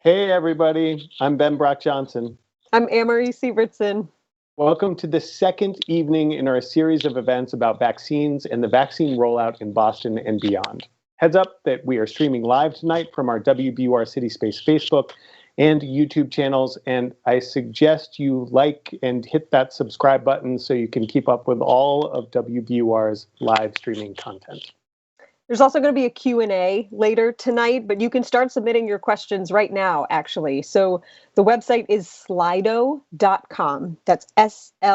Hey, everybody. I'm Ben Brock Johnson. I'm Amory Sivertson. Welcome to the second evening in our series of events about vaccines and the vaccine rollout in Boston and beyond. Heads up that we are streaming live tonight from our WBUR CitySpace Facebook and YouTube channels, and I suggest you like and hit that subscribe button so you can keep up with all of WBUR's live streaming content. There's also going to be a Q&A later tonight, but you can start submitting your questions right now, actually. So the website is slido.com. That's SLIDO.com.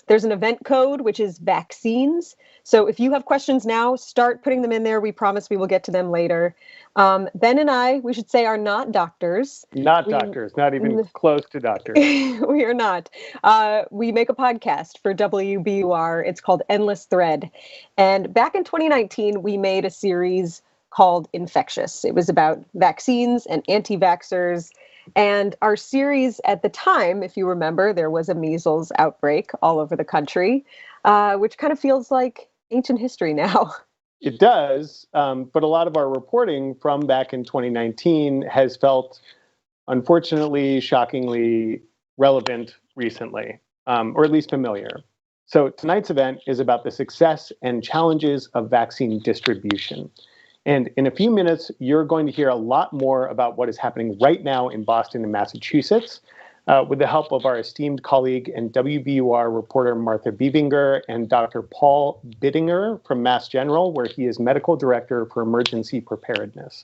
There's an event code, which is vaccines. So if you have questions now, start putting them in there. We promise we will get to them later. Ben and I, we should say, are not doctors. Not doctors, not even close to doctors. We are not. We make a podcast for WBUR. It's called Endless Thread. And back in 2019, we made a series called Infectious. It was about vaccines and anti-vaxxers. And our series at the time, if you remember, there was a measles outbreak all over the country, which kind of feels like ancient history now. It does, but a lot of our reporting from back in 2019 has felt, unfortunately, shockingly relevant recently, or at least familiar. So tonight's event is about the success and challenges of vaccine distribution. And in a few minutes, you're going to hear a lot more about what is happening right now in Boston and Massachusetts, with the help of our esteemed colleague and WBUR reporter Martha Bebinger and Dr. Paul Biddinger from Mass General, where he is medical director for Emergency Preparedness.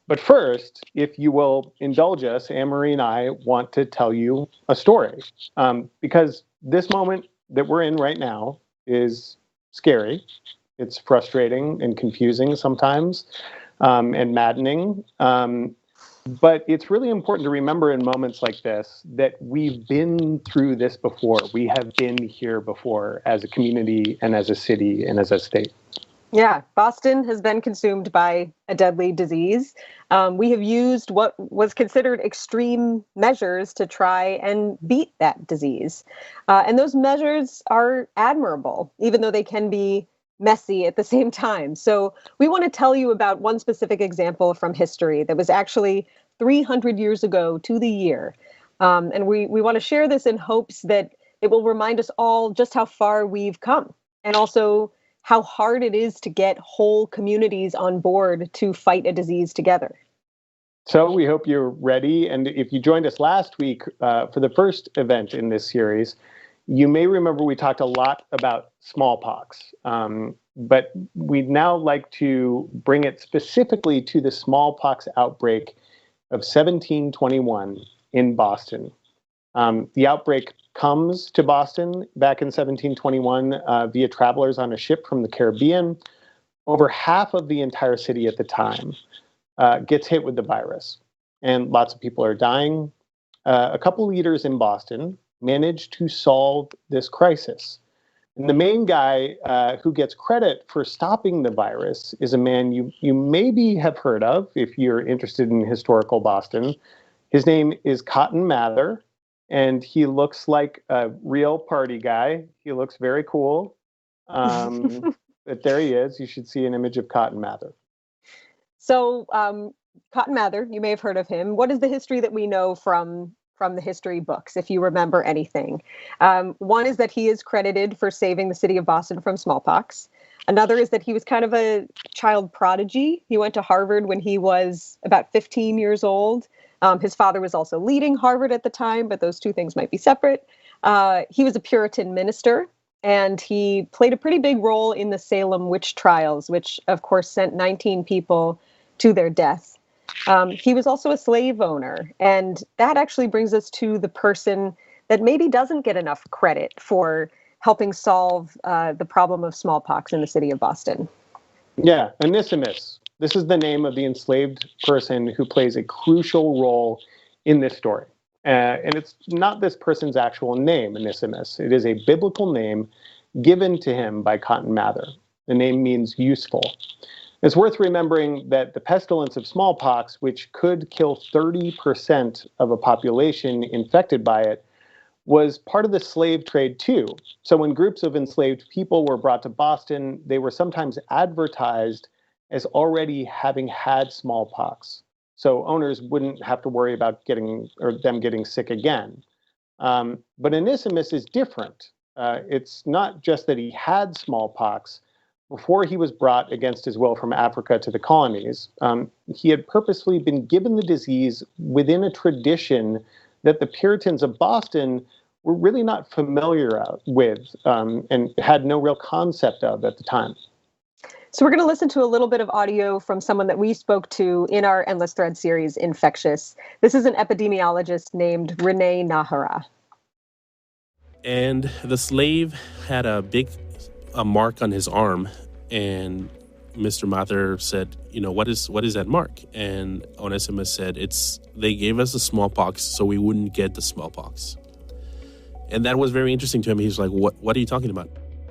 But first, if you will indulge us, Amory and I want to tell you a story, because this moment that we're in right now is scary. It's frustrating and confusing sometimes, and maddening. But it's really important to remember in moments like this that we've been through this before. We have been here before as a community and as a city and as a state. Yeah, Boston has been consumed by a deadly disease. We have used what was considered extreme measures to try and beat that disease. And those measures are admirable, even though they can be messy at the same time. So we want to tell you about one specific example from history that was actually 300 years ago to the year. And we want to share this in hopes that it will remind us all just how far we've come, and also how hard it is to get whole communities on board to fight a disease together. So we hope you're ready. And if you joined us last week for the first event in this series, you may remember we talked a lot about smallpox. But we'd now like to bring it specifically to the smallpox outbreak of 1721 in Boston. The outbreak comes to Boston back in 1721 via travelers on a ship from the Caribbean. Over half of the entire city at the time gets hit with the virus, and lots of people are dying. A couple leaders in Boston managed to solve this crisis. And the main guy who gets credit for stopping the virus is a man you maybe have heard of if you're interested in historical Boston. His name is Cotton Mather. And he looks like a real party guy. He looks very cool. But there he is. You should see an image of Cotton Mather. So Cotton Mather, you may have heard of him. What is the history that we know from the history books, if you remember anything? One is that he is credited for saving the city of Boston from smallpox. Another is that he was kind of a child prodigy. He went to Harvard when he was about 15 years old. His father was also leading Harvard at the time, but those two things might be separate. He was a Puritan minister, and he played a pretty big role in the Salem witch trials, which, of course, sent 19 people to their death. He was also a slave owner, and that actually brings us to the person that maybe doesn't get enough credit for helping solve the problem of smallpox in the city of Boston. Yeah, Onesimus. This is the name of the enslaved person who plays a crucial role in this story. And it's not this person's actual name, Onesimus. It is a biblical name given to him by Cotton Mather. The name means useful. It's worth remembering that the pestilence of smallpox, which could kill 30% of a population infected by it, was part of the slave trade too. So when groups of enslaved people were brought to Boston, they were sometimes advertised as already having had smallpox. So owners wouldn't have to worry about them getting sick again. But Onesimus is different. It's not just that he had smallpox. Before he was brought against his will from Africa to the colonies, he had purposely been given the disease within a tradition that the Puritans of Boston were really not familiar with and had no real concept of at the time. So we're going to listen to a little bit of audio from someone that we spoke to in our Endless Thread series, Infectious. This is an epidemiologist named Renee Nahara. And the slave had a mark on his arm, and Mr. Mather said, what is that mark? And Onesimus said, they gave us the smallpox so we wouldn't get the smallpox. And that was very interesting to him. He was like, what are you talking about?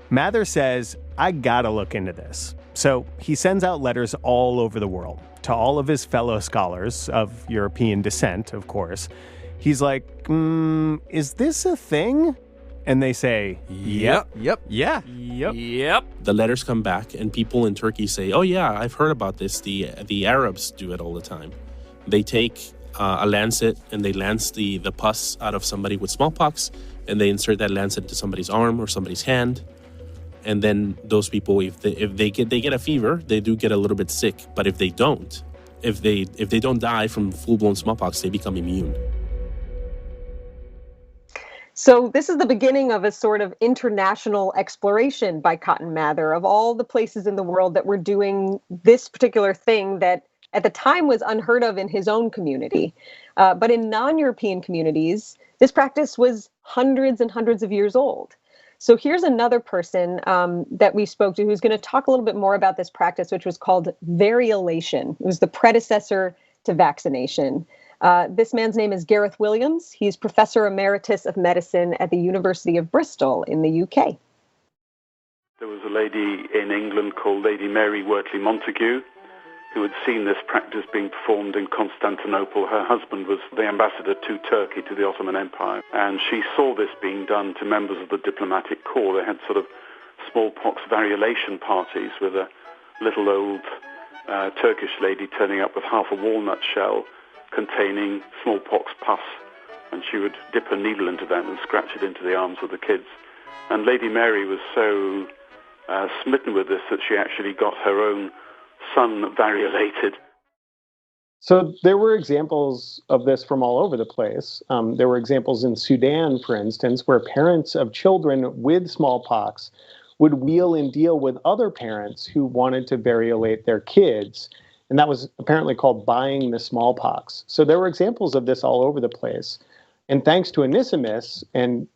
Mather says, I gotta look into this. So he sends out letters all over the world to all of his fellow scholars of European descent, of course. He's like, is this a thing? And they say, yep. The letters come back, and people in Turkey say, oh yeah, I've heard about this. The Arabs do it all the time. They take a lancet and they lance the pus out of somebody with smallpox, and they insert that lancet into somebody's arm or somebody's hand. And then those people, if they get a fever, they do get a little bit sick. But if they don't die from full-blown smallpox, they become immune. So this is the beginning of a sort of international exploration by Cotton Mather of all the places in the world that were doing this particular thing that at the time was unheard of in his own community. But in non-European communities, this practice was hundreds and hundreds of years old. So here's another person that we spoke to who's going to talk a little bit more about this practice, which was called variolation. It was the predecessor to vaccination. This man's name is Gareth Williams. He's Professor Emeritus of Medicine at the University of Bristol in the UK. There was a lady in England called Lady Mary Wortley Montagu who had seen this practice being performed in Constantinople. Her husband was the ambassador to Turkey, to the Ottoman Empire, and she saw this being done to members of the diplomatic corps. They had sort of smallpox variolation parties with a little old Turkish lady turning up with half a walnut shell containing smallpox pus, and she would dip a needle into that and scratch it into the arms of the kids. And Lady Mary was so smitten with this that she actually got her own son variolated. So there were examples of this from all over the place. There were examples in Sudan, for instance, where parents of children with smallpox would wheel and deal with other parents who wanted to variolate their kids. And that was apparently called buying the smallpox. So there were examples of this all over the place. And thanks to Onesimus and,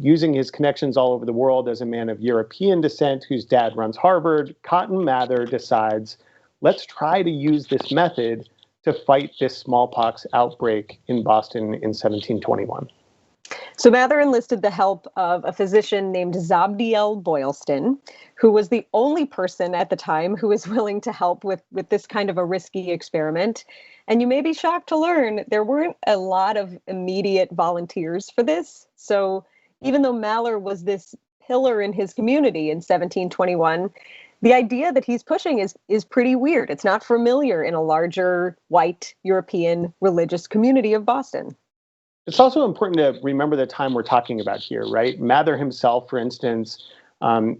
using his connections all over the world as a man of European descent whose dad runs Harvard, Cotton Mather decides, let's try to use this method to fight this smallpox outbreak in Boston in 1721. So Mather enlisted the help of a physician named Zabdiel Boylston, who was the only person at the time who was willing to help with this kind of a risky experiment. And you may be shocked to learn there weren't a lot of immediate volunteers for this. So even though Mather was this pillar in his community in 1721, the idea that he's pushing is pretty weird. It's not familiar in a larger white European religious community of Boston. It's also important to remember the time we're talking about here, right? Mather himself, for instance,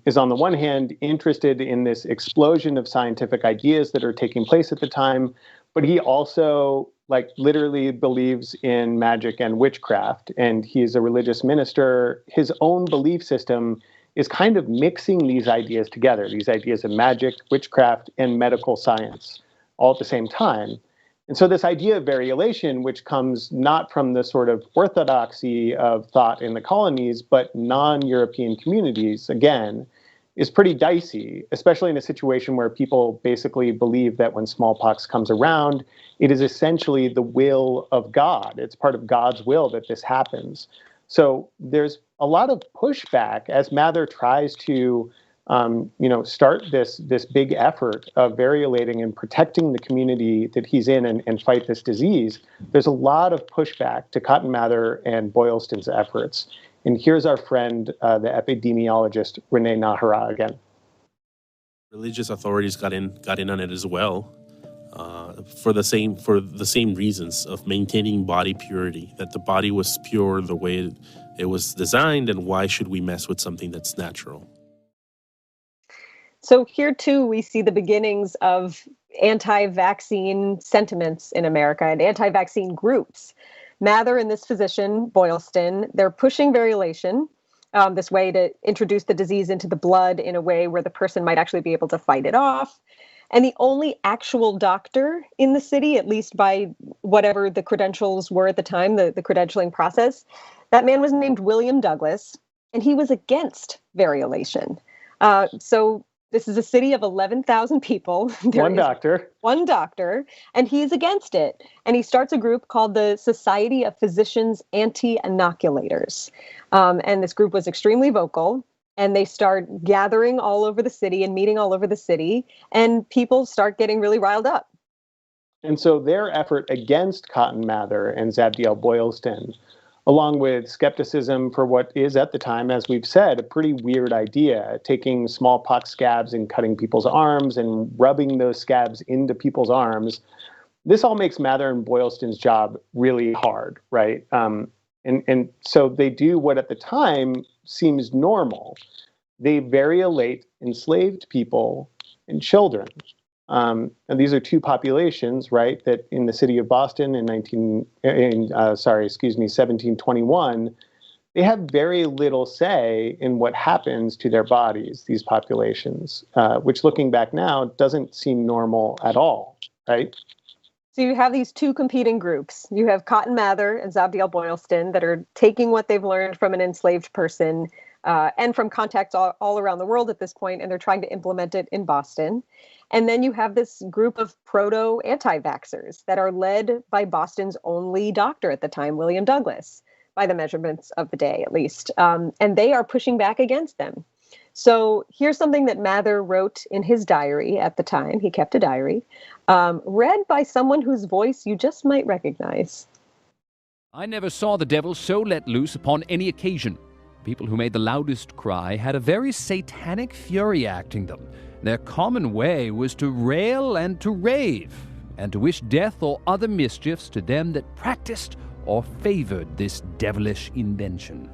is on the one hand interested in this explosion of scientific ideas that are taking place at the time, but he also literally believes in magic and witchcraft, and he's a religious minister. His own belief system is kind of mixing these ideas together, these ideas of magic, witchcraft, and medical science all at the same time. And so this idea of variolation, which comes not from the sort of orthodoxy of thought in the colonies, but non-European communities, again, is pretty dicey, especially in a situation where people basically believe that when smallpox comes around, it is essentially the will of God. It's part of God's will that this happens. So there's a lot of pushback as Mather tries to start this big effort of variolating and protecting the community that he's in and fight this disease. There's a lot of pushback to Cotton Mather and Boylston's efforts. And here's our friend, the epidemiologist, Renee Nahara again. Religious authorities got in on it as well, for the same reasons of maintaining body purity, that the body was pure the way it was designed, and why should we mess with something that's natural? So here too, we see the beginnings of anti-vaccine sentiments in America and anti-vaccine groups. Mather and this physician, Boylston, they're pushing variolation, this way to introduce the disease into the blood in a way where the person might actually be able to fight it off. And the only actual doctor in the city, at least by whatever the credentials were at the time, the credentialing process, that man was named William Douglas, and he was against variolation. So this is a city of 11,000 people. One doctor, and he's against it. And he starts a group called the Society of Physicians Anti-Inoculators. And this group was extremely vocal, and they start gathering all over the city and meeting all over the city, and people start getting really riled up. And so their effort against Cotton Mather and Zabdiel Boylston, along with skepticism for what is at the time, as we've said, a pretty weird idea, taking smallpox scabs and cutting people's arms and rubbing those scabs into people's arms. This all makes Mather and Boylston's job really hard, right? And so they do what at the time seems normal. They variolate enslaved people and children. And these are two populations, right, that in the city of Boston in 1721, they have very little say in what happens to their bodies, these populations, which looking back now doesn't seem normal at all, right? So you have these two competing groups. You have Cotton Mather and Zabdiel Boylston that are taking what they've learned from an enslaved person and from contacts all around the world at this point, and they're trying to implement it in Boston. And then you have this group of proto-anti-vaxxers that are led by Boston's only doctor at the time, William Douglas, by the measurements of the day, at least. And they are pushing back against them. So here's something that Mather wrote in his diary at the time. He kept a diary, read by someone whose voice you just might recognize. I never saw the devil so let loose upon any occasion. People who made the loudest cry had a very satanic fury acting them. Their common way was to rail and to rave, and to wish death or other mischiefs to them that practiced or favored this devilish invention.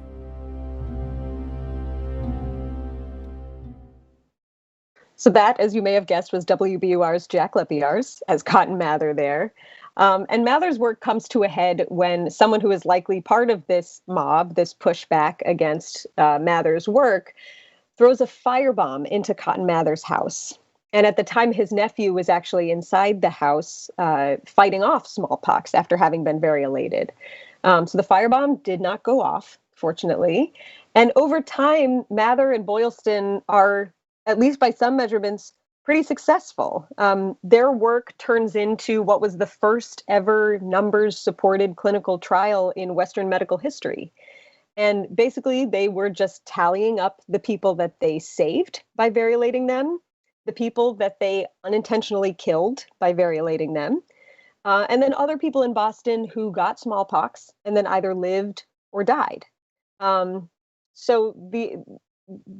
So that, as you may have guessed, was WBUR's Jack Lepiar's as Cotton Mather there. And Mather's work comes to a head when someone who is likely part of this mob, this pushback against Mather's work, throws a firebomb into Cotton Mather's house. And at the time, his nephew was actually inside the house fighting off smallpox after having been variolated. So the firebomb did not go off, fortunately. And over time, Mather and Boylston are, at least by some measurements, pretty successful. Their work turns into what was the first ever numbers-supported clinical trial in Western medical history. And basically, they were just tallying up the people that they saved by variolating them, the people that they unintentionally killed by variolating them, and then other people in Boston who got smallpox and then either lived or died. So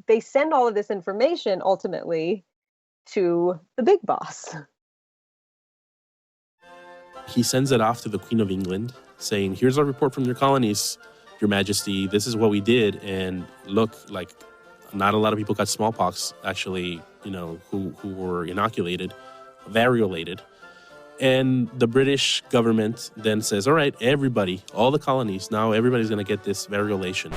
they send all of this information ultimately to the big boss. He sends it off to the Queen of England saying, here's our report from your colonies, Your Majesty, this is what we did. And look, like, not a lot of people got smallpox, actually, who were inoculated, variolated. And the British government then says, all right, everybody, all the colonies, now everybody's going to get this variolation.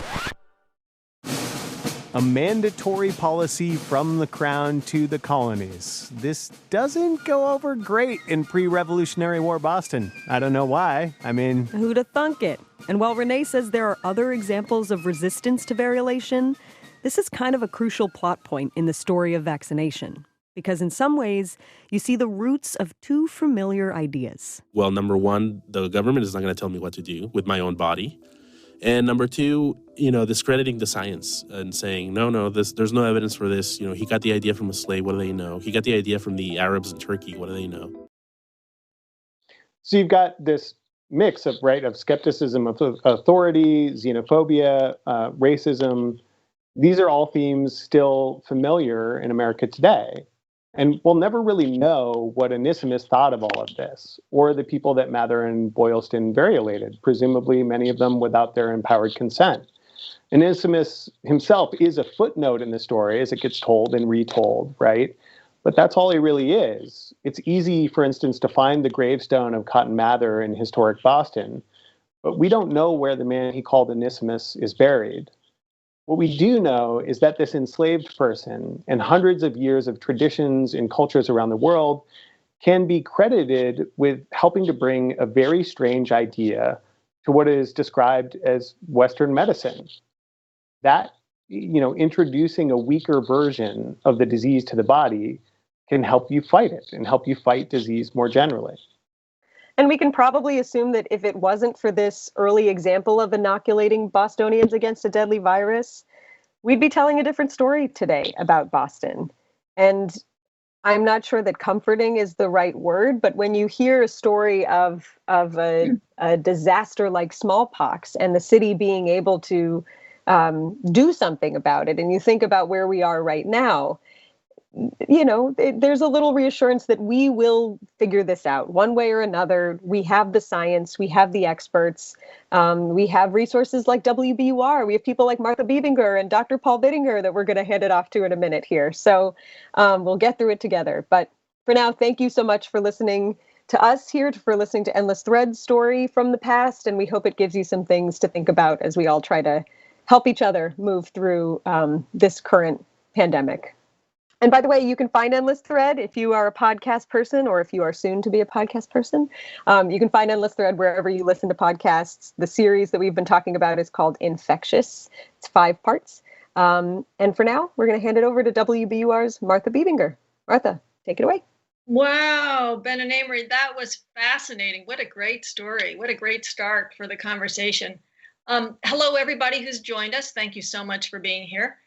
A mandatory policy from the crown to the colonies. This doesn't go over great in pre-Revolutionary War Boston. I don't know why. I mean, who'da thunk it? And while Renee says there are other examples of resistance to variolation, this is kind of a crucial plot point in the story of vaccination. Because in some ways, you see the roots of two familiar ideas. Well, number one, the government is not going to tell me what to do with my own body. And number two, discrediting the science and saying, no, there's no evidence for this. He got the idea from a slave. What do they know? He got the idea from the Arabs in Turkey. What do they know? So you've got this mix of skepticism of authority, xenophobia, racism. These are all themes still familiar in America today. And we'll never really know what Onesimus thought of all of this, or the people that Mather and Boylston variolated, presumably many of them without their empowered consent. Onesimus himself is a footnote in the story as it gets told and retold, right? But that's all he really is. It's easy, for instance, to find the gravestone of Cotton Mather in historic Boston, but we don't know where the man he called Onesimus is buried. What we do know is that this enslaved person and hundreds of years of traditions and cultures around the world can be credited with helping to bring a very strange idea to what is described as Western medicine. That, introducing a weaker version of the disease to the body can help you fight it and help you fight disease more generally. And we can probably assume that if it wasn't for this early example of inoculating Bostonians against a deadly virus, we'd be telling a different story today about Boston. And I'm not sure that comforting is the right word, but when you hear a story of a disaster like smallpox and the city being able to do something about it, and you think about where we are right now, there's a little reassurance that we will figure this out one way or another. We have the science, we have the experts, we have resources like WBUR, we have people like Martha Bebinger and Dr. Paul Biddinger that we're going to hand it off to in a minute here. So we'll get through it together. But for now, thank you so much for listening to us here, for listening to Endless Thread's story from the past. And we hope it gives you some things to think about as we all try to help each other move through this current pandemic. And by the way, you can find Endless Thread if you are a podcast person or if you are soon to be a podcast person. You can find Endless Thread wherever you listen to podcasts. The series that we've been talking about is called Infectious. It's 5 parts. And for now, we're going to hand it over to WBUR's Martha Bebinger. Martha, take it away. Wow, Ben and Amory, that was fascinating. What a great story. What a great start for the conversation. Hello, everybody who's joined us. Thank you so much for being here.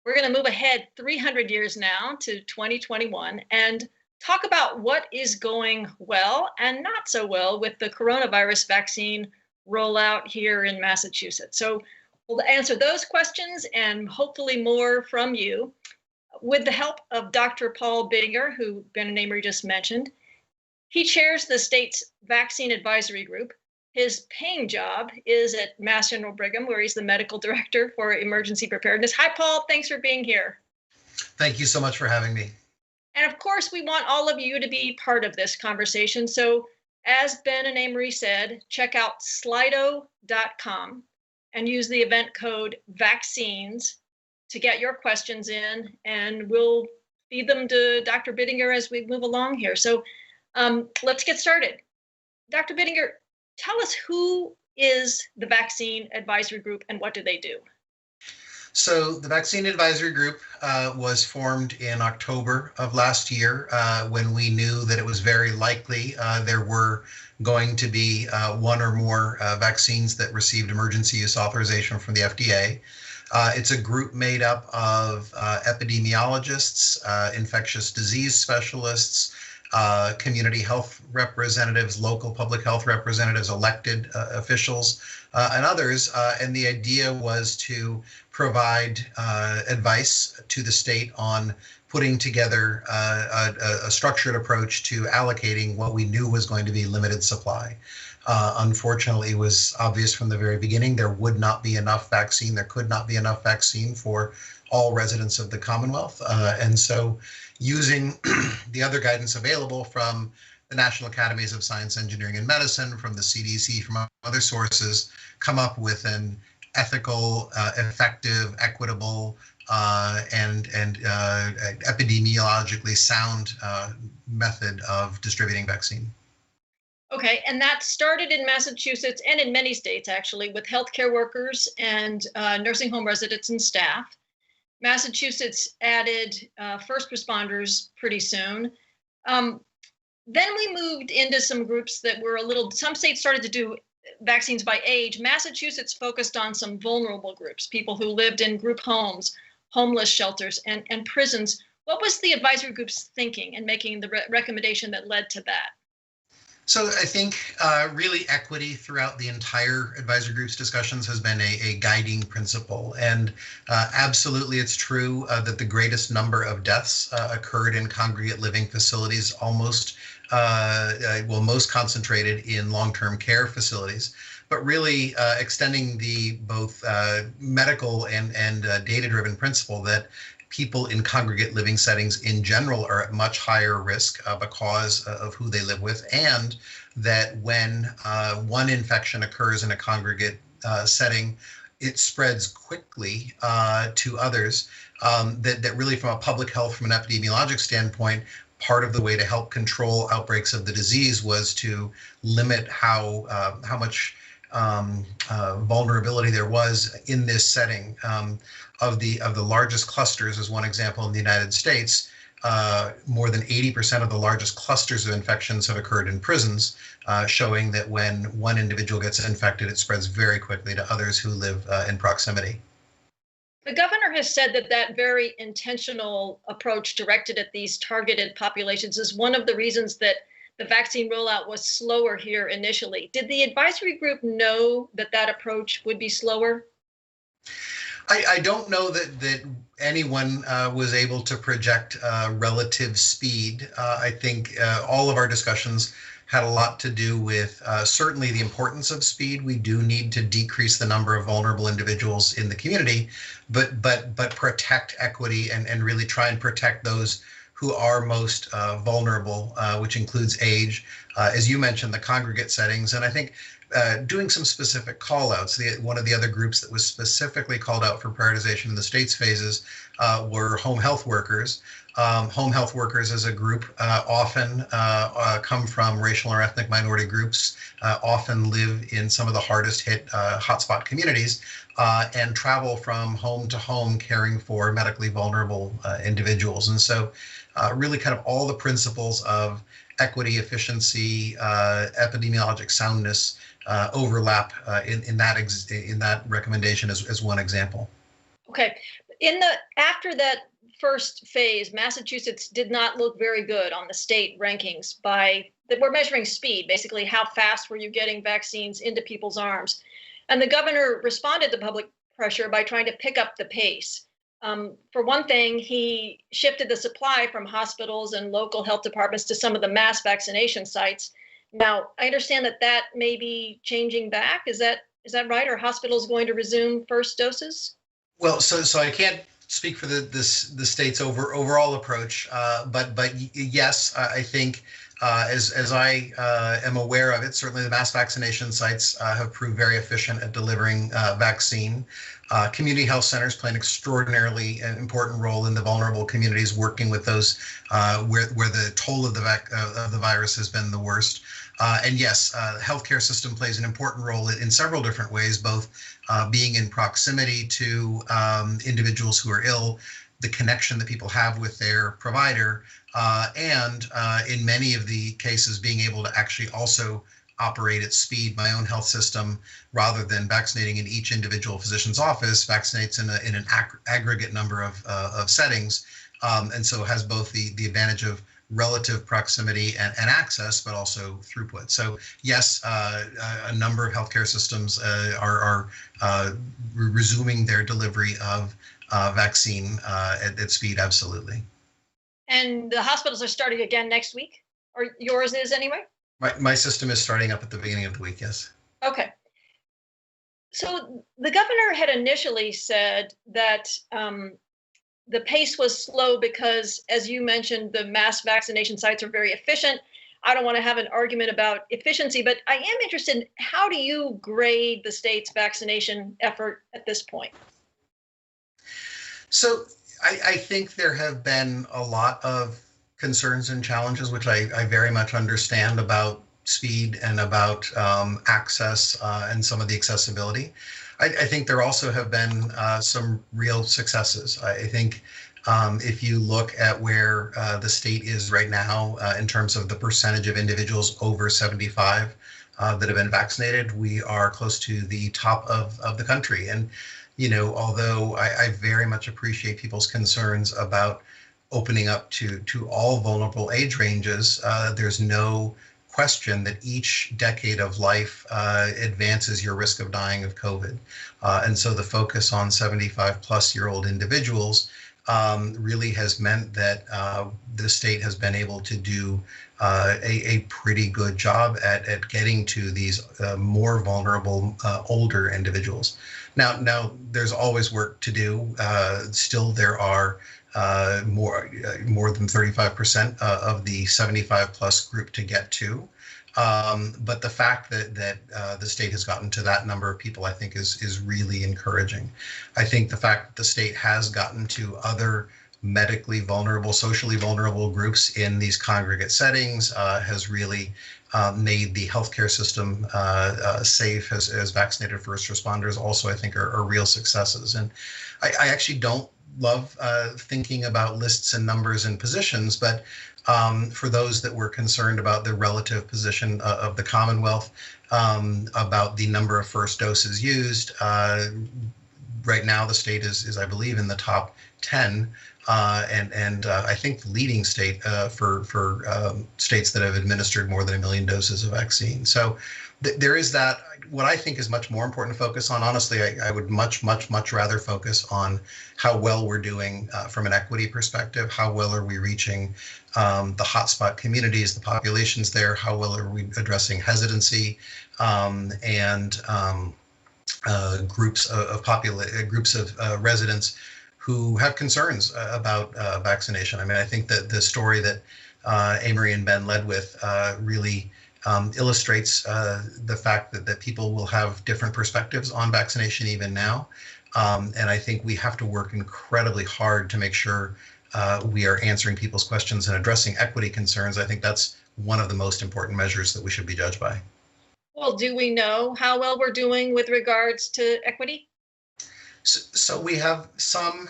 We're going to move ahead 300 years now to 2021 and talk about what is going well and not so well with the coronavirus vaccine rollout here in Massachusetts. So we'll answer those questions and hopefully more from you with the help of Dr. Paul Biddinger, who Ben and Amory just mentioned. He chairs the state's vaccine advisory group. His paying job is at Mass General Brigham, where he's the medical director for Emergency Preparedness. Hi, Paul. Thanks for being here. Thank you so much for having me. And of course, we want all of you to be part of this conversation. So as Ben and Amory said, check out slido.com and use the event code vaccines to get your questions in, and we'll feed them to Dr. Biddinger as we move along here. So let's get started. Dr. Biddinger, tell us, who is the Vaccine Advisory Group and what do they do? So the Vaccine Advisory Group was formed in October of last year when we knew that it was very likely there were going to be 1 or more vaccines that received emergency use authorization from the FDA. It's a group made up of epidemiologists, infectious disease specialists, community health representatives, local public health representatives, elected officials, and others. And the idea was to provide advice to the state on putting together a structured approach to allocating what we knew was going to be limited supply. Unfortunately, it was obvious from the very beginning there would not be enough vaccine. There could not be enough vaccine for all residents of the Commonwealth. And so using the other guidance available from the National Academies of Science, Engineering, and Medicine, from the CDC, from other sources, come up with an ethical, effective, equitable, and epidemiologically sound method of distributing vaccine. Okay, and that started in Massachusetts and in many states, actually, with healthcare workers and nursing home residents and staff. Massachusetts added first responders pretty soon. Then we moved into some groups that were some states started to do vaccines by age. Massachusetts focused on some vulnerable groups, people who lived in group homes, homeless shelters, and prisons. What was the advisory group's thinking in making the recommendation that led to that? So I think really equity throughout the entire advisory group's discussions has been a guiding principle. And absolutely, it's true that the greatest number of deaths occurred in congregate living facilities, most concentrated in long-term care facilities. But really extending the both medical and data-driven principle that people in congregate living settings in general are at much higher risk because of who they live with, and that when one infection occurs in a congregate setting, it spreads quickly to others. That really, from a public health, from an epidemiologic standpoint, part of the way to help control outbreaks of the disease was to limit how much vulnerability there was in this setting. Of the largest clusters, as one example, in the United States, more than 80% of the largest clusters of infections have occurred in prisons, showing that when one individual gets infected, it spreads very quickly to others who live in proximity. The governor has said that that very intentional approach directed at these targeted populations is one of the reasons that the vaccine rollout was slower here initially. Did the advisory group know that that approach would be slower? I don't know that anyone was able to project relative speed. I think all of our discussions had a lot to do with certainly the importance of speed. We do need to decrease the number of vulnerable individuals in the community, but protect equity and really try and protect those who are most vulnerable, which includes age, as you mentioned, the congregate settings. And I think doing some specific call outs. One of the other groups that was specifically called out for prioritization in the state's phases were home health workers. Home health workers as a group often come from racial or ethnic minority groups, often live in some of the hardest hit hotspot communities, and travel from home to home caring for medically vulnerable individuals. And so really kind of all the principles of equity, efficiency, epidemiologic soundness overlap in that recommendation as one example. Okay, after that first phase, Massachusetts did not look very good on the state rankings. We're measuring speed, basically how fast were you getting vaccines into people's arms, and the governor responded to public pressure by trying to pick up the pace. For one thing, he shifted the supply from hospitals and local health departments to some of the mass vaccination sites. Now, I understand that may be changing back. Is that right? Are hospitals going to resume first doses? Well, so I can't speak for the state's overall approach, but yes, I think as I am aware of it, certainly the mass vaccination sites have proved very efficient at delivering vaccine. Community health centers play an extraordinarily important role in the vulnerable communities, working with those where the toll of the virus has been the worst. And yes, the healthcare system plays an important role in several different ways, both being in proximity to individuals who are ill, the connection that people have with their provider, and in many of the cases, being able to actually also operate at speed. My own health system, rather than vaccinating in each individual physician's office, vaccinates in an aggregate number of settings, and so has both the advantage of relative proximity and access, but also throughput. So yes, a number of healthcare systems are resuming their delivery of vaccine at speed, absolutely. And the hospitals are starting again next week, or yours is anyway? My system is starting up at the beginning of the week, yes. Okay. So the governor had initially said that the pace was slow because, as you mentioned, the mass vaccination sites are very efficient. I don't want to have an argument about efficiency, but I am interested in how do you grade the state's vaccination effort at this point? So I think there have been a lot of concerns and challenges, which I very much understand, about speed and about access and some of the accessibility. I think there also have been some real successes. I think if you look at where the state is right now in terms of the percentage of individuals over 75 that have been vaccinated, we are close to the top of the country. And, you know, although I very much appreciate people's concerns about opening up to all vulnerable age ranges, there's no question that each decade of life advances your risk of dying of COVID. And so the focus on 75-plus-year-old individuals really has meant that the state has been able to do a pretty good job at getting to these more vulnerable older individuals. Now there's always work to do. Still, there are more than 35% of the 75-plus group to get to. But the fact that the state has gotten to that number of people, I think, is really encouraging. I think the fact that the state has gotten to other medically vulnerable, socially vulnerable groups in these congregate settings has really made the healthcare system safe, as vaccinated first responders also, I think, are real successes. And I actually don't love thinking about lists and numbers and positions, but for those that were concerned about the relative position of the Commonwealth, about the number of first doses used, right now the state is I believe, in the top 10, and I think the leading state for states that have administered more than 1 million doses of vaccine. So there is that. What I think is much more important to focus on, honestly, I would much rather focus on how well we're doing from an equity perspective. How well are we reaching the hotspot communities, the populations there? How well are we addressing hesitancy and groups of residents who have concerns about vaccination? I mean, I think that the story that Amory and Ben led with really illustrates the fact that people will have different perspectives on vaccination even now. And I think we have to work incredibly hard to make sure we are answering people's questions and addressing equity concerns. I think that's one of the most important measures that we should be judged by. Well, do we know how well we're doing with regards to equity? So we have some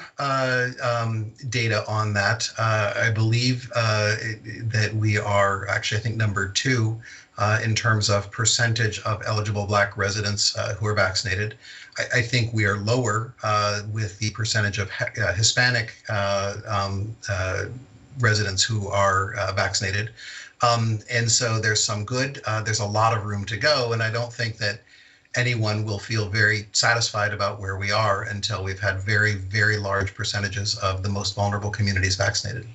data on that. I believe that we are actually, I think, number 2 in terms of percentage of eligible Black residents who are vaccinated. I think we are lower with the percentage of Hispanic residents who are vaccinated. And so there's some good, there's a lot of room to go. And I don't think that anyone will feel very satisfied about where we are until we've had very large percentages of the most vulnerable communities vaccinated.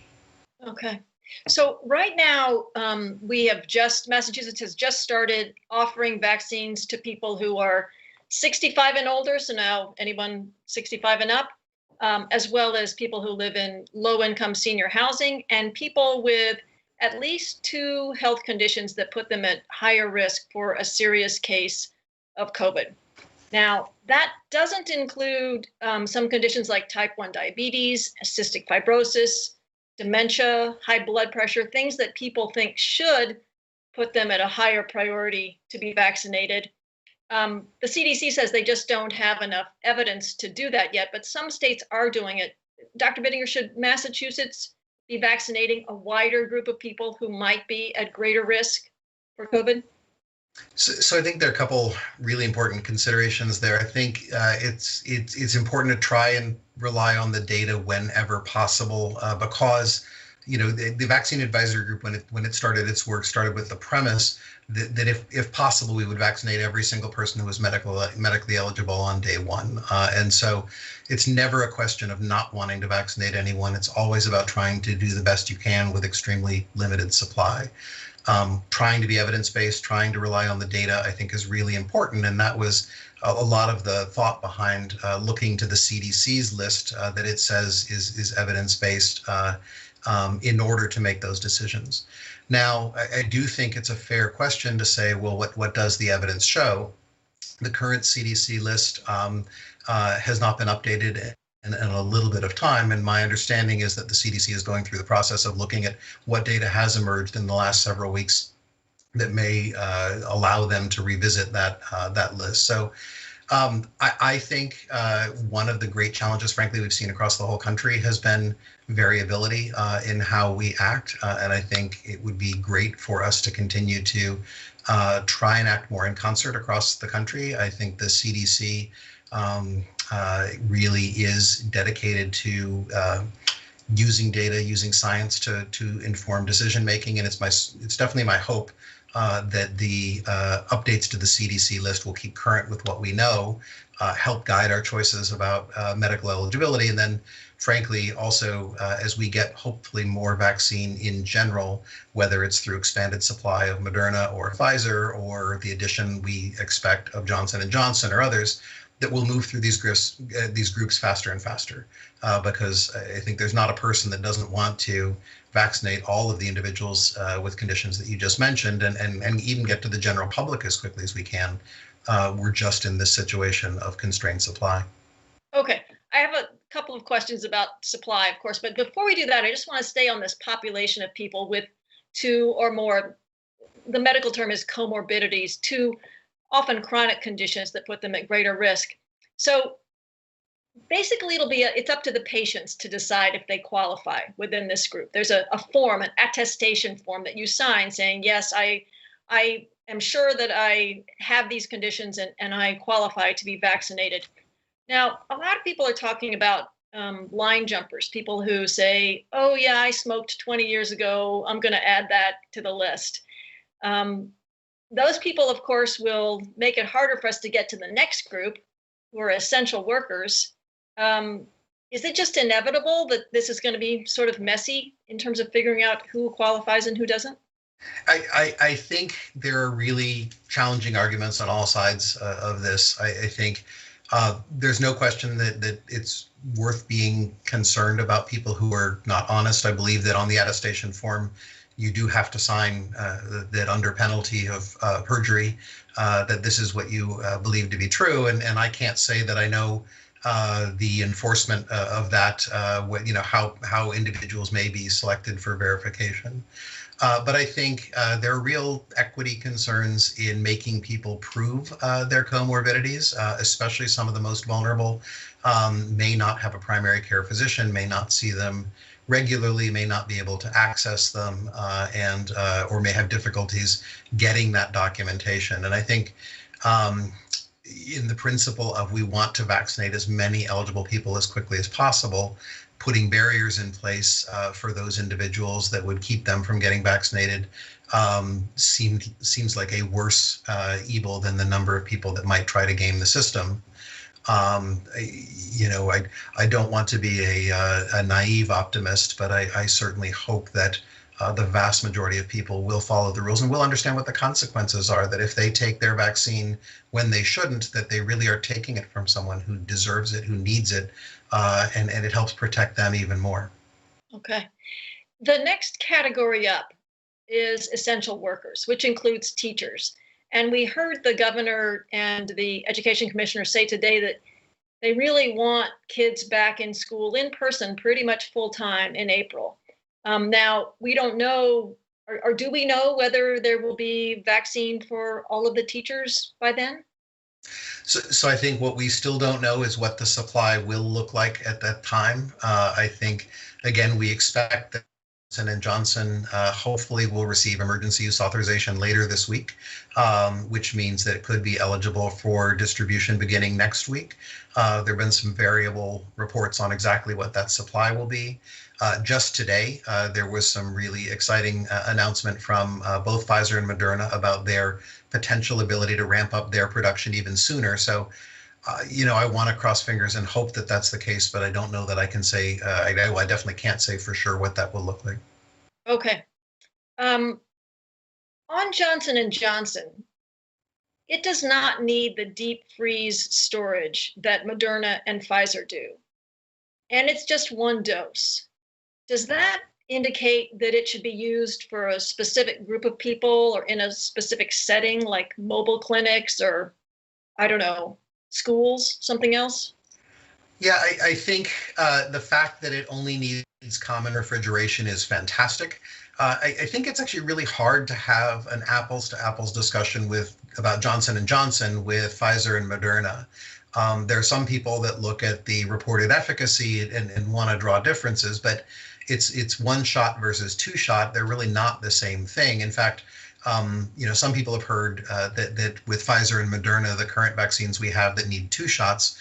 Okay. So right now, Massachusetts has just started offering vaccines to people who are 65 and older. So now anyone 65 and up, as well as people who live in low-income senior housing and people with at least 2 health conditions that put them at higher risk for a serious case of COVID. Now, that doesn't include some conditions like type 1 diabetes, cystic fibrosis, dementia, high blood pressure, things that people think should put them at a higher priority to be vaccinated. The CDC says they just don't have enough evidence to do that yet, but some states are doing it. Dr. Biddinger, should Massachusetts be vaccinating a wider group of people who might be at greater risk for COVID? So I think there are a couple really important considerations there. I think it's important to try and rely on the data whenever possible, because the Vaccine Advisory Group, when it started its work, started with the premise that if possible, we would vaccinate every single person who was medically eligible on day 1. And so it's never a question of not wanting to vaccinate anyone. It's always about trying to do the best you can with extremely limited supply. Trying to be evidence-based, trying to rely on the data, I think is really important. And that was a lot of the thought behind looking to the CDC's list that it says is evidence-based in order to make those decisions. Now, I do think it's a fair question to say, well, what does the evidence show? The current CDC list has not been updated in a little bit of time. And my understanding is that the CDC is going through the process of looking at what data has emerged in the last several weeks that may allow them to revisit that list. So I think one of the great challenges, frankly, we've seen across the whole country has been variability in how we act. And I think it would be great for us to continue to try and act more in concert across the country. I think the CDC really is dedicated to using data, using science to inform decision making, and it's definitely my hope that the updates to the CDC list will keep current with what we know, help guide our choices about medical eligibility, and then frankly, also as we get hopefully more vaccine in general, whether it's through expanded supply of Moderna or Pfizer or the addition we expect of Johnson & Johnson or others, that will move through these groups faster and faster, because I think there's not a person that doesn't want to vaccinate all of the individuals with conditions that you just mentioned, and even get to the general public as quickly as we can. We're just in this situation of constrained supply. Okay, I have a couple of questions about supply, of course, but before we do that, I just want to stay on this population of people with 2 or more, the medical term is comorbidities, 2 often chronic conditions that put them at greater risk. So basically it's up to the patients to decide if they qualify within this group. There's a form, an attestation form that you sign saying, yes, I am sure that I have these conditions and I qualify to be vaccinated. Now, a lot of people are talking about line jumpers, people who say, oh yeah, I smoked 20 years ago, I'm going to add that to the list. Those people, of course, will make it harder for us to get to the next group, who are essential workers. Is it just inevitable that this is going to be sort of messy in terms of figuring out who qualifies and who doesn't? I think there are really challenging arguments on all sides of this. I think there's no question that it's worth being concerned about people who are not honest. I believe that on the attestation form, you do have to sign that under penalty of perjury, that this is what you believe to be true. And I can't say that I know the enforcement of that, how individuals may be selected for verification. But I think there are real equity concerns in making people prove their comorbidities, especially some of the most vulnerable may not have a primary care physician, may not see them regularly, may not be able to access them, and or may have difficulties getting that documentation. And I think in the principle of we want to vaccinate as many eligible people as quickly as possible, putting barriers in place for those individuals that would keep them from getting vaccinated seems like a worse evil than the number of people that might try to game the system. I don't want to be a naive optimist, but I certainly hope that the vast majority of people will follow the rules and will understand what the consequences are, that if they take their vaccine when they shouldn't, that they really are taking it from someone who deserves it, who needs it, and it helps protect them even more. Okay. The next category up is essential workers, which includes teachers. And we heard the governor and the education commissioner say today that they really want kids back in school in person pretty much full time in April. Now, we don't know, or do we know whether there will be vaccine for all of the teachers by then? So I think what we still don't know is what the supply will look like at that time. I think, again, we expect that Johnson & Johnson hopefully will receive emergency use authorization later this week, which means that it could be eligible for distribution beginning next week. There have been some variable reports on exactly what that supply will be. Just today, there was some really exciting announcement from both Pfizer and Moderna about their potential ability to ramp up their production even sooner. So, I want to cross fingers and hope that that's the case, but I don't know that I can say, I definitely can't say for sure what that will look like. Okay. On Johnson & Johnson, it does not need the deep freeze storage that Moderna and Pfizer do. And it's just one dose. Does that indicate that it should be used for a specific group of people or in a specific setting like mobile clinics or, I don't know, schools, something else? Yeah, I think the fact that it only needs common refrigeration is fantastic. I think it's actually really hard to have an apples to apples discussion about Johnson & Johnson with Pfizer and Moderna. There are some people that look at the reported efficacy and want to draw differences, but it's one shot versus two shot. They're really not the same thing. In fact, some people have heard that with Pfizer and Moderna, the current vaccines we have that need two shots,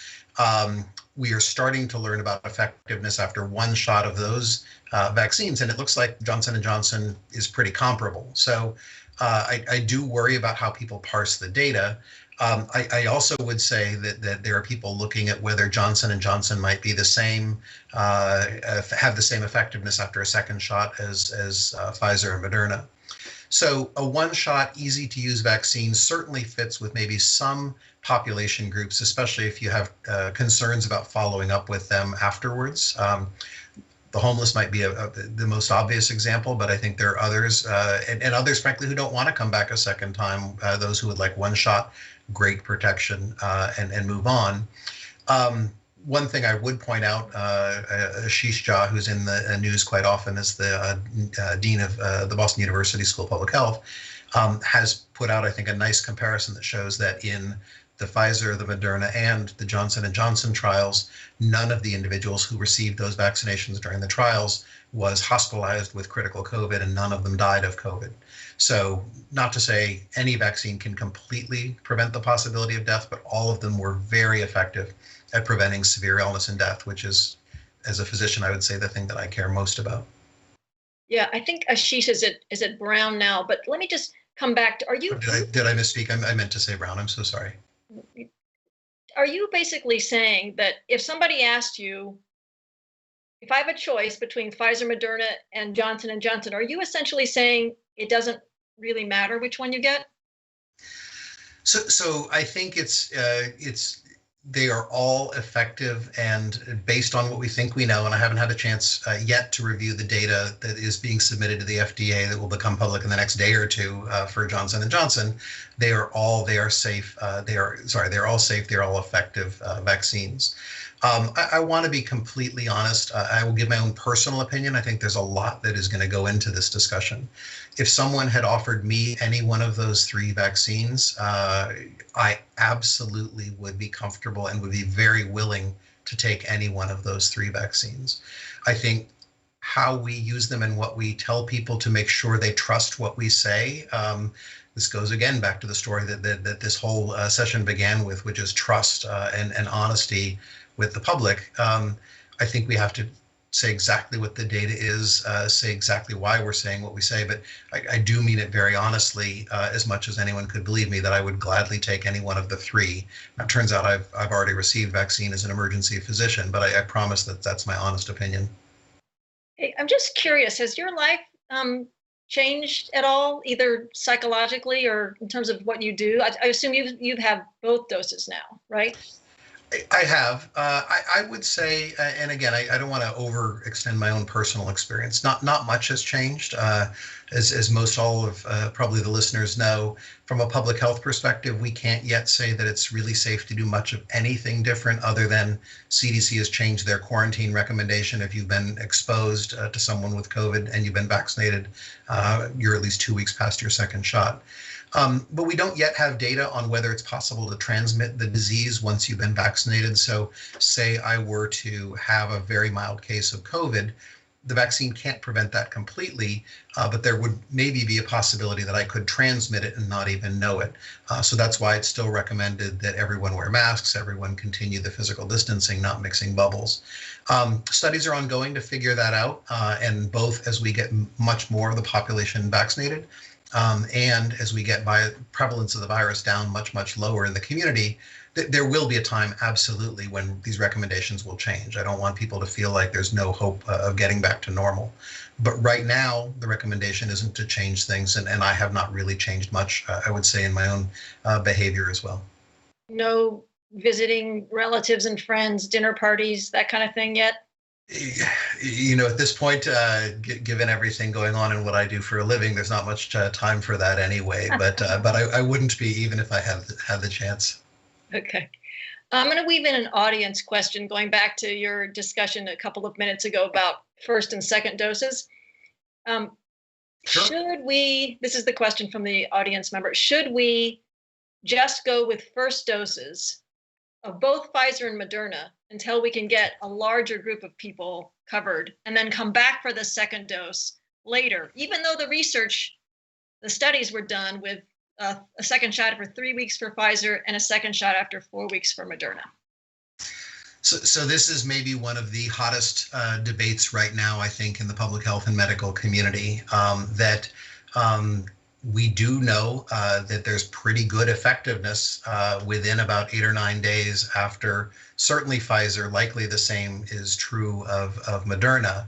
we are starting to learn about effectiveness after one shot of those vaccines, and it looks like Johnson & Johnson is pretty comparable. So I do worry about how people parse the data. I also would say that there are people looking at whether Johnson & Johnson might be the same, have the same effectiveness after a second shot as Pfizer and Moderna. So a one-shot, easy-to-use vaccine certainly fits with maybe some population groups, especially if you have concerns about following up with them afterwards. The homeless might be the most obvious example, but I think there are others, and others, frankly, who don't want to come back a second time, those who would like one shot, great protection, and move on. One thing I would point out, Ashish Jha, who's in the news quite often as the dean of the Boston University School of Public Health, has put out, I think, a nice comparison that shows that in the Pfizer, the Moderna, and the Johnson & Johnson trials, none of the individuals who received those vaccinations during the trials was hospitalized with critical COVID, and none of them died of COVID. So not to say any vaccine can completely prevent the possibility of death, but all of them were very effective at preventing severe illness and death, which is, as a physician, I would say the thing that I care most about. Yeah, I think Ashish is at Brown now, but let me just come back to, are you— Did I misspeak? I meant to say Brown, I'm so sorry. Are you basically saying that if somebody asked you, if I have a choice between Pfizer, Moderna, and Johnson & Johnson, are you essentially saying it doesn't really matter which one you get? So I think they are all effective, and based on what we think we know, and I haven't had a chance yet to review the data that is being submitted to the FDA that will become public in the next day or two for Johnson & Johnson, they are all safe. They're all safe. They're all effective vaccines. I want to be completely honest. I will give my own personal opinion. I think there's a lot that is going to go into this discussion. If someone had offered me any one of those three vaccines, I absolutely would be comfortable and would be very willing to take any one of those three vaccines. I think how we use them and what we tell people to make sure they trust what we say. This goes again back to the story that this whole session began with, which is trust and honesty with the public. I think we have to say exactly what the data is, say exactly why we're saying what we say, but I do mean it very honestly, as much as anyone could believe me, that I would gladly take any one of the three. Now, it turns out I've already received vaccine as an emergency physician, but I promise that that's my honest opinion. Hey, I'm just curious, has your life changed at all, either psychologically or in terms of what you do? I assume you've had both doses now, right? I have. I would say, and again, I don't want to overextend my own personal experience. Not much has changed, as most all of probably the listeners know. From a public health perspective, we can't yet say that it's really safe to do much of anything different, other than CDC has changed their quarantine recommendation. If you've been exposed to someone with COVID and you've been vaccinated, you're at least 2 weeks past your second shot. But we don't yet have data on whether it's possible to transmit the disease once you've been vaccinated. So say I were to have a very mild case of COVID, the vaccine can't prevent that completely, but there would maybe be a possibility that I could transmit it and not even know it. So that's why it's still recommended that everyone wear masks, everyone continue the physical distancing, not mixing bubbles. Studies are ongoing to figure that out, and both as we get much more of the population vaccinated, and as we get prevalence of the virus down much lower in the community, there will be a time, absolutely, when these recommendations will change. I don't want people to feel like there's no hope of getting back to normal. But right now, the recommendation isn't to change things, and I have not really changed much, I would say, in my own behavior as well. No visiting relatives and friends, dinner parties, that kind of thing yet? You know, at this point, given everything going on and what I do for a living, there's not much time for that anyway. But I wouldn't be, even if I had the chance. Okay. I'm going to weave in an audience question, going back to your discussion a couple of minutes ago about first and second doses. Sure. Should we, this is the question from the audience member, should we just go with first doses of both Pfizer and Moderna until we can get a larger group of people covered, and then come back for the second dose later, even though the studies were done with a second shot for 3 weeks for Pfizer and a second shot after 4 weeks for Moderna? So this is maybe one of the hottest debates right now, I think, in the public health and medical community, that We do know that there's pretty good effectiveness within about 8 or 9 days after, certainly Pfizer, likely the same is true of Moderna.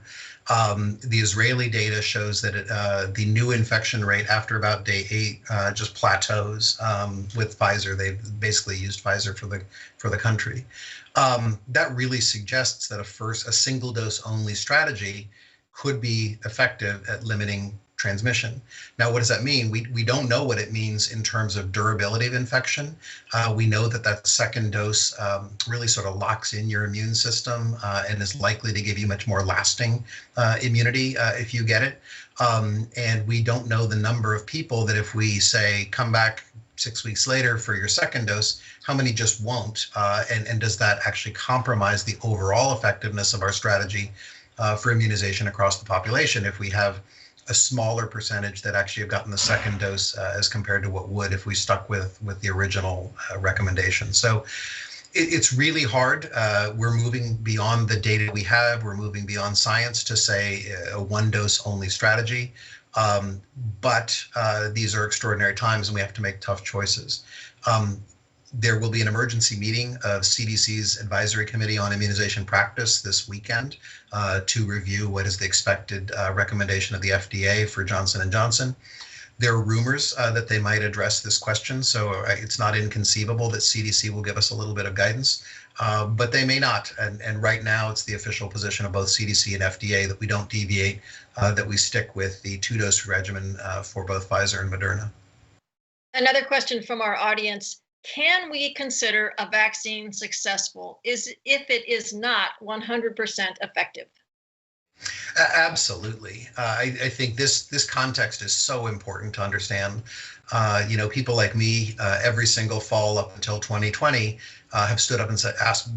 The Israeli data shows that the new infection rate after about day 8 just plateaus with Pfizer. They've basically used Pfizer for the country. That really suggests that a single dose only strategy could be effective at limiting transmission. Now, what does that mean? We don't know what it means in terms of durability of infection. We know that second dose really sort of locks in your immune system and is likely to give you much more lasting immunity if you get it. And we don't know the number of people that if we say, come back 6 weeks later for your second dose, how many just won't? And does that actually compromise the overall effectiveness of our strategy for immunization across the population if we have a smaller percentage that actually have gotten the second dose as compared to what would if we stuck with the original recommendation. So it's really hard. We're moving beyond the data we have. We're moving beyond science to say a one dose only strategy. But these are extraordinary times and we have to make tough choices. There will be an emergency meeting of CDC's Advisory Committee on Immunization Practice this weekend to review what is the expected recommendation of the FDA for Johnson & Johnson. There are rumors that they might address this question, so it's not inconceivable that CDC will give us a little bit of guidance, but they may not. And right now, it's the official position of both CDC and FDA that we don't deviate, that we stick with the 2-dose regimen for both Pfizer and Moderna. Another question from our audience. Can we consider a vaccine successful if it is not 100% effective? Absolutely. I think this context is so important to understand. People like me, every single fall up until 2020, have stood up and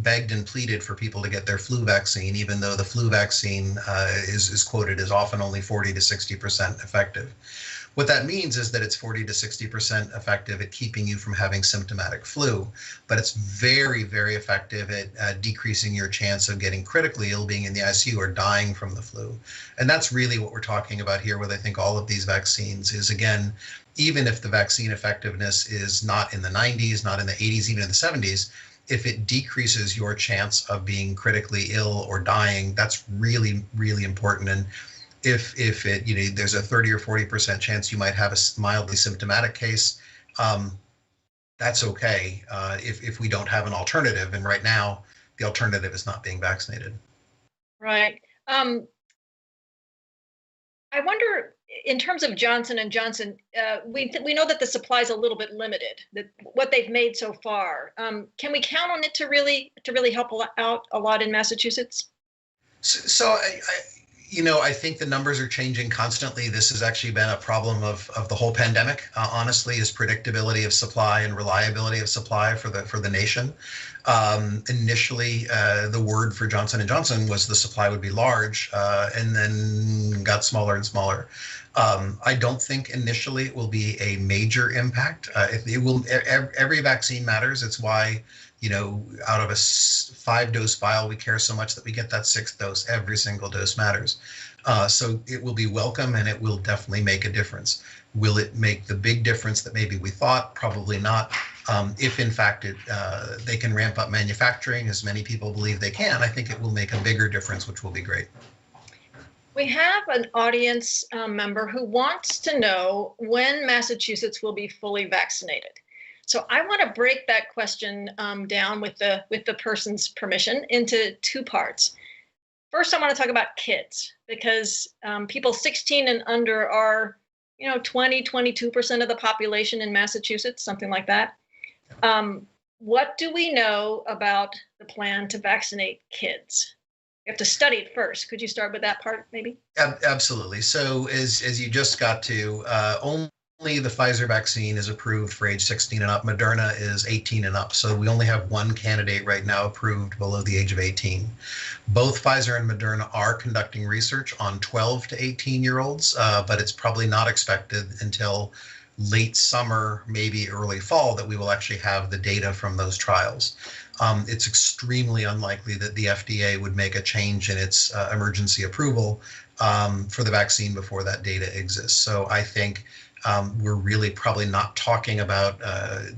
begged and pleaded for people to get their flu vaccine, even though the flu vaccine is quoted as often only 40 to 60% effective. What that means is that it's 40 to 60% effective at keeping you from having symptomatic flu, but it's very, very effective at decreasing your chance of getting critically ill, being in the ICU, or dying from the flu. And that's really what we're talking about here with, I think, all of these vaccines is, again, even if the vaccine effectiveness is not in the 90s, not in the 80s, even in the 70s, if it decreases your chance of being critically ill or dying, that's really, really important. And if it, there's a 30 or 40% chance you might have a mildly symptomatic case, that's okay if we don't have an alternative. And right now, the alternative is not being vaccinated. Right. I wonder, in terms of Johnson & Johnson, we know that the supply is a little bit limited, that what they've made so far. Can we count on it to really help out a lot in Massachusetts? So I think the numbers are changing constantly. This has actually been a problem of the whole pandemic, honestly, is predictability of supply and reliability of supply for the nation. Initially, the word for Johnson & Johnson was the supply would be large and then got smaller and smaller. I don't think initially it will be a major impact. Every vaccine matters. It's why, out of a 5-dose vial, we care so much that we get that 6th dose. Every single dose matters. So it will be welcome and it will definitely make a difference. Will it make the big difference that maybe we thought? Probably not. If in fact they can ramp up manufacturing, as many people believe they can, I think it will make a bigger difference, which will be great. We have an audience member who wants to know when Massachusetts will be fully vaccinated. So I want to break that question down with the person's permission into 2 parts. First, I want to talk about kids, because people 16 and under are, 22% of the population in Massachusetts, something like that. What do we know about the plan to vaccinate kids? You have to study it first. Could you start with that part, maybe? Absolutely. So as you just got to, only the Pfizer vaccine is approved for age 16 and up. Moderna is 18 and up. So we only have one candidate right now approved below the age of 18. Both Pfizer and Moderna are conducting research on 12 to 18-year-olds, but it's probably not expected until late summer, maybe early fall, that we will actually have the data from those trials. It's extremely unlikely that the FDA would make a change in its emergency approval for the vaccine before that data exists. So I think we're really probably not talking about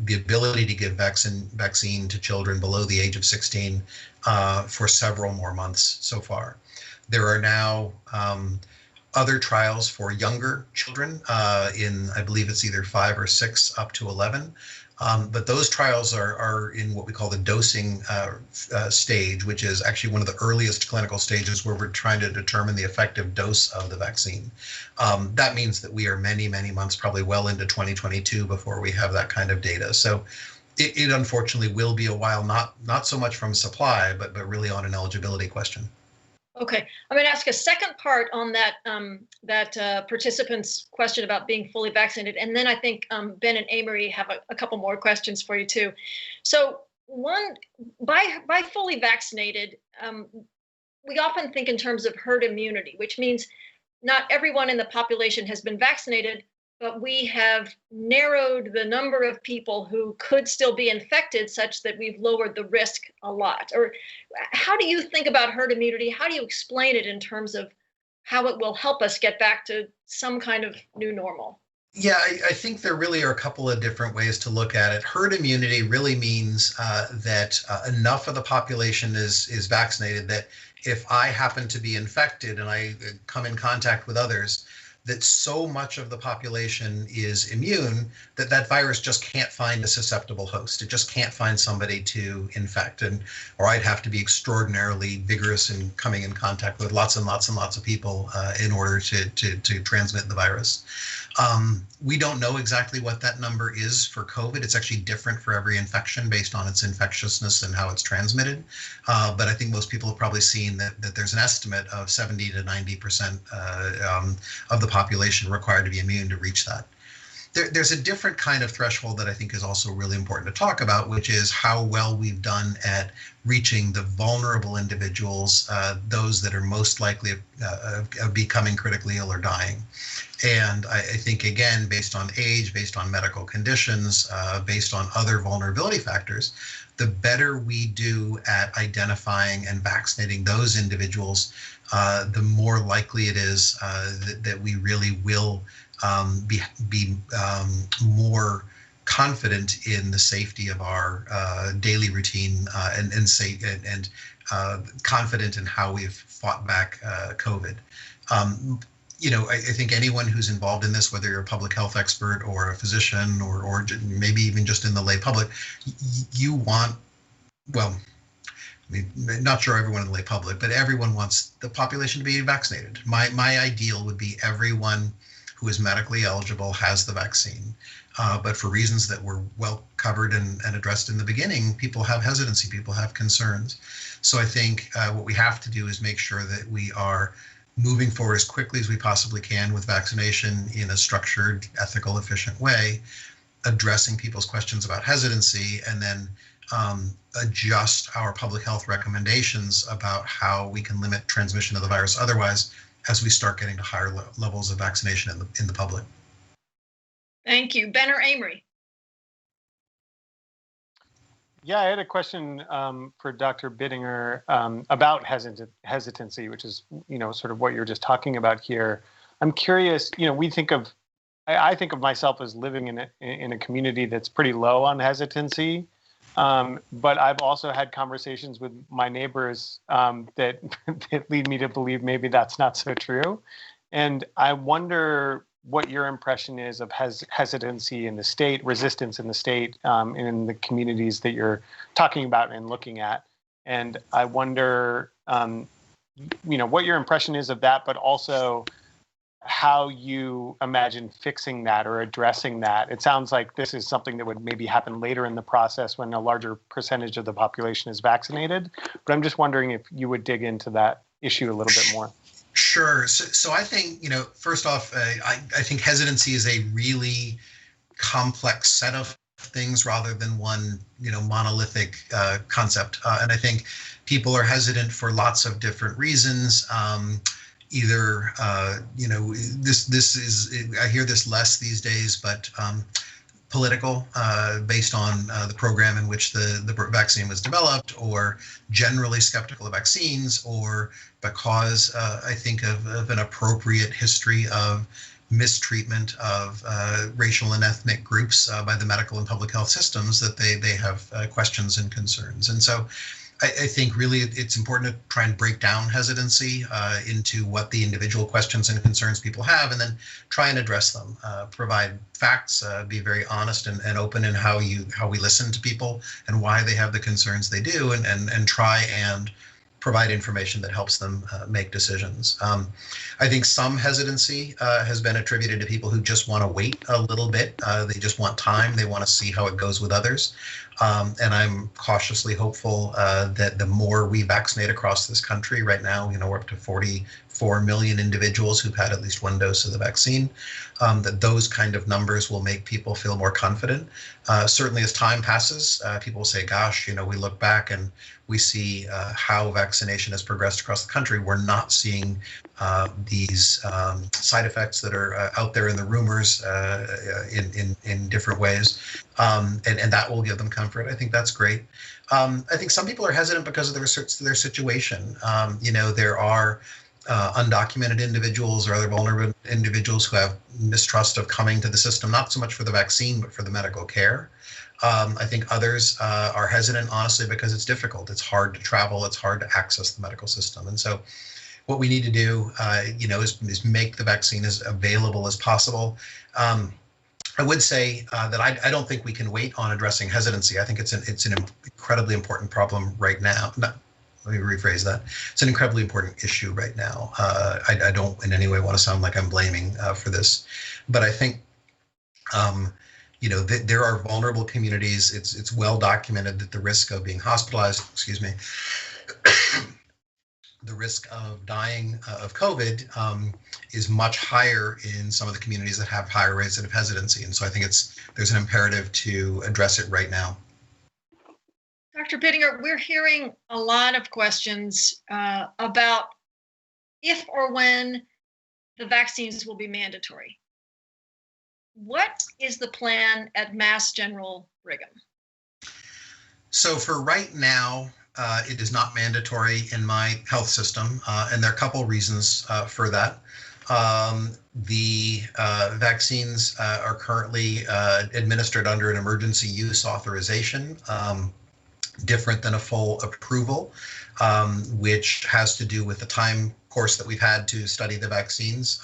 the ability to give vaccine to children below the age of 16 for several more months so far. There are now other trials for younger children in, I believe it's either 5 or 6 up to 11. But those trials are in what we call the dosing stage, which is actually one of the earliest clinical stages where we're trying to determine the effective dose of the vaccine. That means that we are many, many months, probably well into 2022 before we have that kind of data. So it unfortunately will be a while, not so much from supply, but really on an eligibility question. Okay, I'm going to ask a second part on that participant's question about being fully vaccinated, and then I think Ben and Amory have a couple more questions for you too. So one, by fully vaccinated, we often think in terms of herd immunity, which means not everyone in the population has been vaccinated, but we have narrowed the number of people who could still be infected such that we've lowered the risk a lot. Or how do you think about herd immunity? How do you explain it in terms of how it will help us get back to some kind of new normal? Yeah, I think there really are a couple of different ways to look at it. Herd immunity really means that enough of the population is vaccinated that if I happen to be infected and I come in contact with others, that so much of the population is immune that that virus just can't find a susceptible host. It just can't find somebody to infect, or I'd have to be extraordinarily vigorous in coming in contact with lots and lots and lots of people in order to transmit the virus. We don't know exactly what that number is for COVID. It's actually different for every infection based on its infectiousness and how it's transmitted. But I think most people have probably seen that there's an estimate of 70 to 90% of the population required to be immune to reach that. There's a different kind of threshold that I think is also really important to talk about, which is how well we've done at reaching the vulnerable individuals, those that are most likely of becoming critically ill or dying. And I think, again, based on age, based on medical conditions, based on other vulnerability factors, the better we do at identifying and vaccinating those individuals, the more likely it is that we really will be more confident in the safety of our daily routine and confident in how we've fought back COVID. I think anyone who's involved in this, whether you're a public health expert or a physician or maybe even just in the lay public, you want, well, I mean, not sure everyone in the lay public, but everyone wants the population to be vaccinated. My ideal would be everyone who is medically eligible has the vaccine. But for reasons that were well covered and addressed in the beginning, people have hesitancy, people have concerns. So I think what we have to do is make sure that we are moving forward as quickly as we possibly can with vaccination in a structured, ethical, efficient way, addressing people's questions about hesitancy, and then adjust our public health recommendations about how we can limit transmission of the virus otherwise as we start getting to higher levels of vaccination in the public. Thank you. Ben or Amory? Yeah, I had a question for Dr. Biddinger about hesitancy, which is, sort of what you're just talking about here. I'm curious, I think of myself as living in a community that's pretty low on hesitancy. But I've also had conversations with my neighbors that lead me to believe maybe that's not so true. And I wonder what your impression is of hesitancy in the state, resistance in the state, and in the communities that you're talking about and looking at. And I wonder, what your impression is of that, but also how you imagine fixing that or addressing that. It sounds like this is something that would maybe happen later in the process when a larger percentage of the population is vaccinated. But I'm just wondering if you would dig into that issue a little bit more. Sure. So I think, first off, I think hesitancy is a really complex set of things rather than one, monolithic concept. And I think people are hesitant for lots of different reasons. Either, this is, I hear this less these days, but political, based on the program in which the vaccine was developed, or generally skeptical of vaccines, or because I think of an appropriate history of mistreatment of racial and ethnic groups by the medical and public health systems that they have questions and concerns. And so I think really it's important to try and break down hesitancy into what the individual questions and concerns people have, and then try and address them. Provide facts, be very honest and open in how we listen to people and why they have the concerns they do, and try and provide information that helps them make decisions. I think some hesitancy has been attributed to people who just want to wait a little bit. They just want time. They want to see how it goes with others. And I'm cautiously hopeful that the more we vaccinate across this country right now, we're up to 44 million individuals who've had at least one dose of the vaccine, that those kind of numbers will make people feel more confident. Certainly as time passes, people will say, gosh, we look back and we see how vaccination has progressed across the country. We're not seeing these side effects that are out there in the rumors in different ways. And that will give them comfort. I think that's great. I think some people are hesitant because of their situation. There are undocumented individuals or other vulnerable individuals who have mistrust of coming to the system, not so much for the vaccine, but for the medical care. I think others are hesitant, honestly, because it's difficult. It's hard to travel. It's hard to access the medical system. And so what we need to do, is make the vaccine as available as possible. I would say that I don't think we can wait on addressing hesitancy. I think it's an incredibly important problem right now. Let me rephrase that. It's an incredibly important issue right now. I don't in any way want to sound like I'm blaming for this, but I think there are vulnerable communities. It's well documented that the risk of being hospitalized, the risk of dying of COVID is much higher in some of the communities that have higher rates of hesitancy. And so I think there's an imperative to address it right now. Dr. Biddinger, we're hearing a lot of questions about if or when the vaccines will be mandatory. What is the plan at Mass General Brigham? So for right now, it is not mandatory in my health system, and there are a couple reasons for that. The vaccines are currently administered under an emergency use authorization, different than a full approval, which has to do with the time course that we've had to study the vaccines,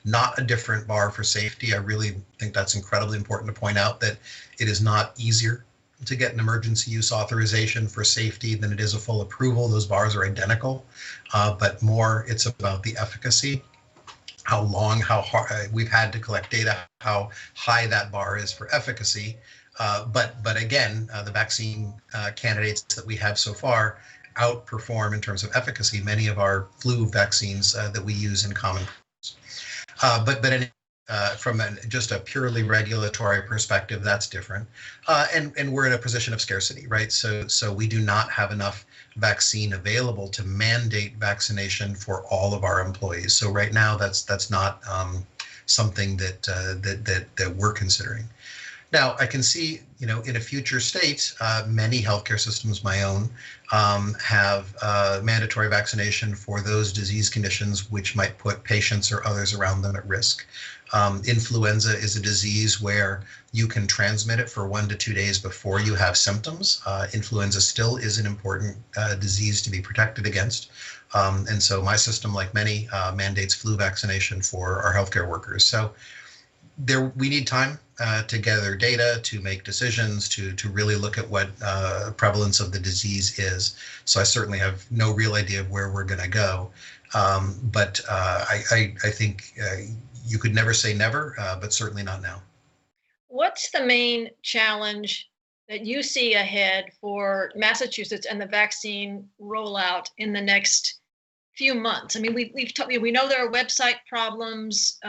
not a different bar for safety. I really think that's incredibly important to point out, that it is not easier to get an emergency use authorization for safety than it is a full approval. Those bars are identical, but more it's about the efficacy, how hard we've had to collect data, how high that bar is for efficacy. But again, the vaccine candidates that we have so far outperform in terms of efficacy many of our flu vaccines that we use in common. From just a purely regulatory perspective, that's different. And we're in a position of scarcity, right? So we do not have enough vaccine available to mandate vaccination for all of our employees. So right now, that's not something that we're considering. Now, I can see, in a future state, many healthcare systems, my own, have mandatory vaccination for those disease conditions which might put patients or others around them at risk. Influenza is a disease where you can transmit it for 1 to 2 days before you have symptoms. Influenza still is an important disease to be protected against. And so my system, like many, mandates flu vaccination for our healthcare workers. So we need time to gather data, to make decisions, to really look at what prevalence of the disease is. So I certainly have no real idea of where we're going to go. But I think you could never say never, but certainly not now. What's the main challenge that you see ahead for Massachusetts and the vaccine rollout in the next few months? I mean, we know there are website problems.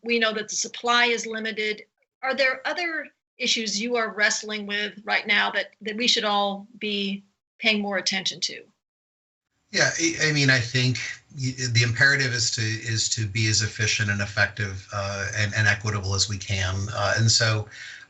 We know that the supply is limited. Are there other issues you are wrestling with right now that we should all be paying more attention to? Yeah, I mean, I think the imperative is to be as efficient and effective and equitable as we can, and so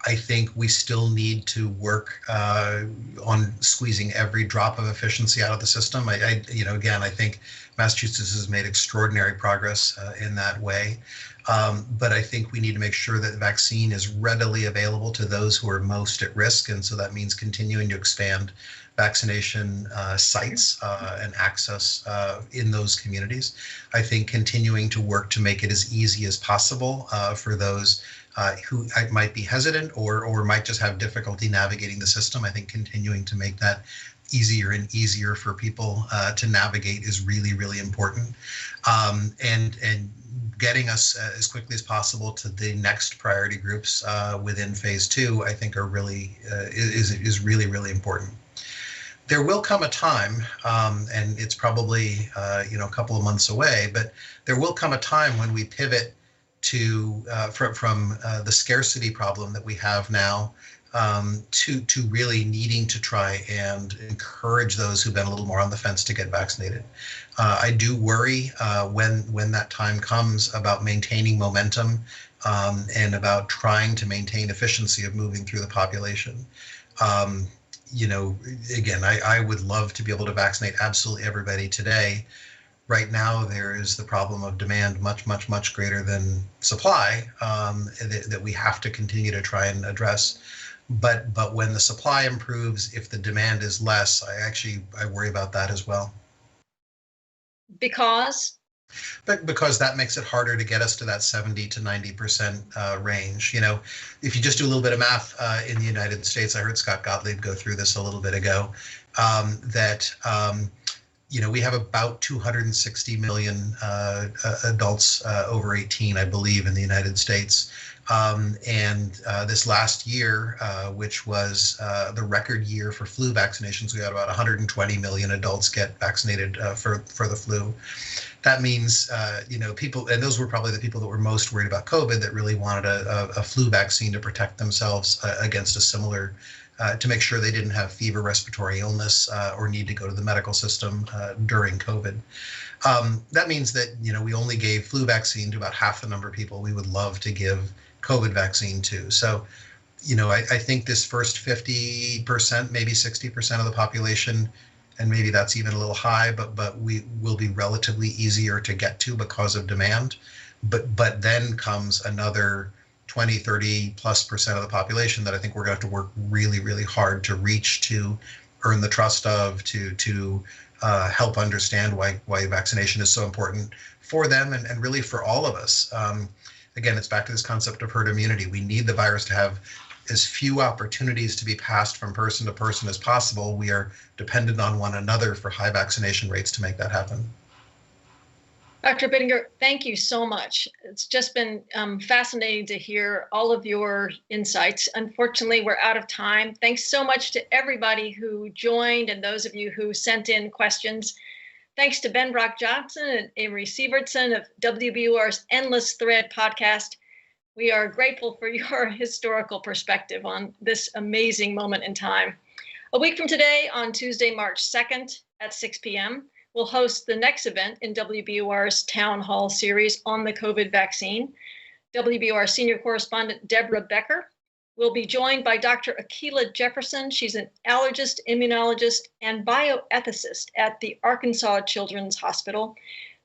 I think we still need to work on squeezing every drop of efficiency out of the system. Again, I think Massachusetts has made extraordinary progress in that way, but I think we need to make sure that the vaccine is readily available to those who are most at risk, and so that means continuing to expand vaccination sites and access in those communities. I think continuing to work to make it as easy as possible for those who might be hesitant or might just have difficulty navigating the system. I think continuing to make that easier and easier for people to navigate is really, really important. And getting us as quickly as possible to the next priority groups within phase 2, I think are really is really, really important. There will come a time, and it's probably a couple of months away, but there will come a time when we pivot to from the scarcity problem that we have now to really needing to try and encourage those who've been a little more on the fence to get vaccinated. I do worry when that time comes about maintaining momentum and about trying to maintain efficiency of moving through the population. Again, I would love to be able to vaccinate absolutely everybody today. Right now, there is the problem of demand much, much, much greater than supply that we have to continue to try and address. But when the supply improves, if the demand is less, I worry about that as well. Because that makes it harder to get us to that 70 to 90% range. If you just do a little bit of math in the United States, I heard Scott Gottlieb go through this a little bit ago, that we have about 260 million adults over 18, I believe, in the United States. And this last year, which was the record year for flu vaccinations, we had about 120 million adults get vaccinated for the flu. That means, people, and those were probably the people that were most worried about COVID, that really wanted a flu vaccine to protect themselves against a similar, to make sure they didn't have fever, respiratory illness, or need to go to the medical system during COVID. That means that, we only gave flu vaccine to about half the number of people we would love to give COVID vaccine to. So, I think this first 50%, maybe 60% of the population, and maybe that's even a little high, but we will be relatively easier to get to because of demand. But then comes another 20, 30+% of the population that I think we're going to have to work really, really hard to reach, to earn the trust of, to help understand why vaccination is so important for them and really for all of us. Again, it's back to this concept of herd immunity. We need the virus to have as few opportunities to be passed from person to person as possible. We are dependent on one another for high vaccination rates to make that happen. Dr. Biddinger, thank you so much. It's just been fascinating to hear all of your insights. Unfortunately, we're out of time. Thanks so much to everybody who joined and those of you who sent in questions. Thanks to Ben Brock Johnson and Amory Sivertson of WBUR's Endless Thread podcast. We are grateful for your historical perspective on this amazing moment in time. A week from today, on Tuesday, March 2nd at 6 p.m., we'll host the next event in WBUR's Town Hall series on the COVID vaccine. WBUR senior correspondent Deborah Becker will be joined by Dr. Akilah Jefferson. She's an allergist, immunologist, and bioethicist at the Arkansas Children's Hospital.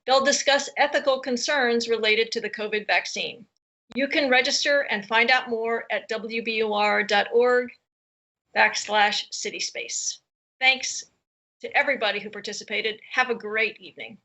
They'll discuss ethical concerns related to the COVID vaccine. You can register and find out more at wbur.org/CitySpace. Thanks to everybody who participated. Have a great evening.